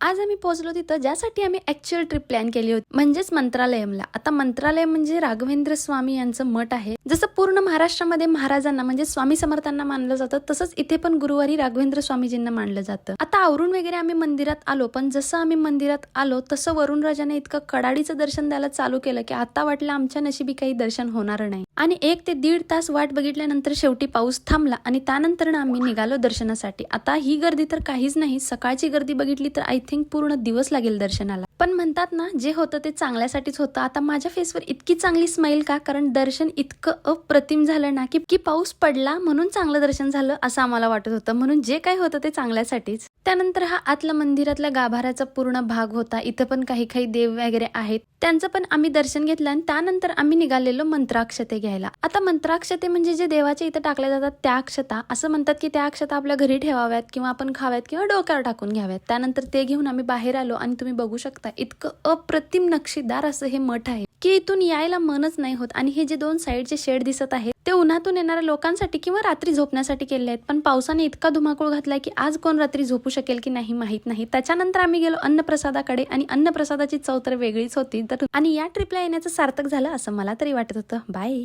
आज आम्ही पोहोचलो तिथं ज्यासाठी आम्ही ऍक्च्युअल ट्रिप प्लॅन केली होती, म्हणजेच मंत्रालयमला. आता मंत्रालय म्हणजे राघवेंद्र स्वामी यांचं मठ आहे. जसं पूर्ण महाराष्ट्रामध्ये महाराजांना म्हणजे स्वामी समर्थांना मानलं जातं, तसंच इथे पण गुरुवारी राघवेंद्र स्वामीजींना मानलं जातं. आता आवरून वगैरे आम्ही मंदिरात आलो, पण जसं आम्ही मंदिरात आलो तसं वरुण राजाने इतकं कडाडीचं दर्शन द्यायला चालू केलं की आता वाटलं आमच्या नशिबी काही दर्शन होणार नाही. आणि 1 ते 1.5 तास वाट बघितल्यानंतर शेवटी पाऊस थांबला आणि त्यानंतर आम्ही निघालो दर्शनासाठी. आता ही गर्दी तर काहीच नाही, सकाळची गर्दी बघितली तर आय थिंक पूर्ण दिवस लागेल दर्शनाला. पण म्हणतात ना, जे होतं ते चांगल्यासाठीच होतं. आता माझ्या फेसवर इतकी चांगली स्माईल का, कारण दर्शन इतकं अप्रतिम झालं ना की पाऊस पडला म्हणून चांगलं दर्शन झालं असं आम्हाला वाटत होतं. म्हणून जे काही होतं ते चांगल्यासाठीच. त्यानंतर हा आतला मंदिरातल्या गाभाऱ्याचा पूर्ण भाग होता. इथं पण काही देव वगैरे आहेत, त्यांचं पण आम्ही दर्शन घेतलं आणि त्यानंतर आम्ही निघालेलो मंत्राक्षते घ्यायला. आता मंत्राक्षते म्हणजे जे देवाच्या इथं टाकल्या जातात त्या अक्षता. असं म्हणतात की त्या अक्षता आपल्या घरी ठेवाव्यात किंवा आपण खाव्यात किंवा डोक्यावर टाकून घ्याव्यात. त्यानंतर ते घेऊन आम्ही बाहेर आलो आणि तुम्ही बघू शकता इतकं अप्रतिम नक्षीदार असं हे मठ आहे की इथून यायला मनच नाही होत. आणि हे जे 2 साईडचे शेड दिसत आहेत ते उन्हातून येणाऱ्या लोकांसाठी किंवा रात्री झोपण्यासाठी केले आहेत. पण पावसाने इतका धुमाकूळ घातलाय की आज कोण रात्री झोपू शकेल की नाही माहित नाही. त्याच्यानंतर आम्ही गेलो अन्नप्रसादाकडे आणि अन्नप्रसादाची चव तर वेगळीच होती. आणि या ट्रिपला येण्याचं सार्थक झालं असं मला तरी वाटत होतं. बाय.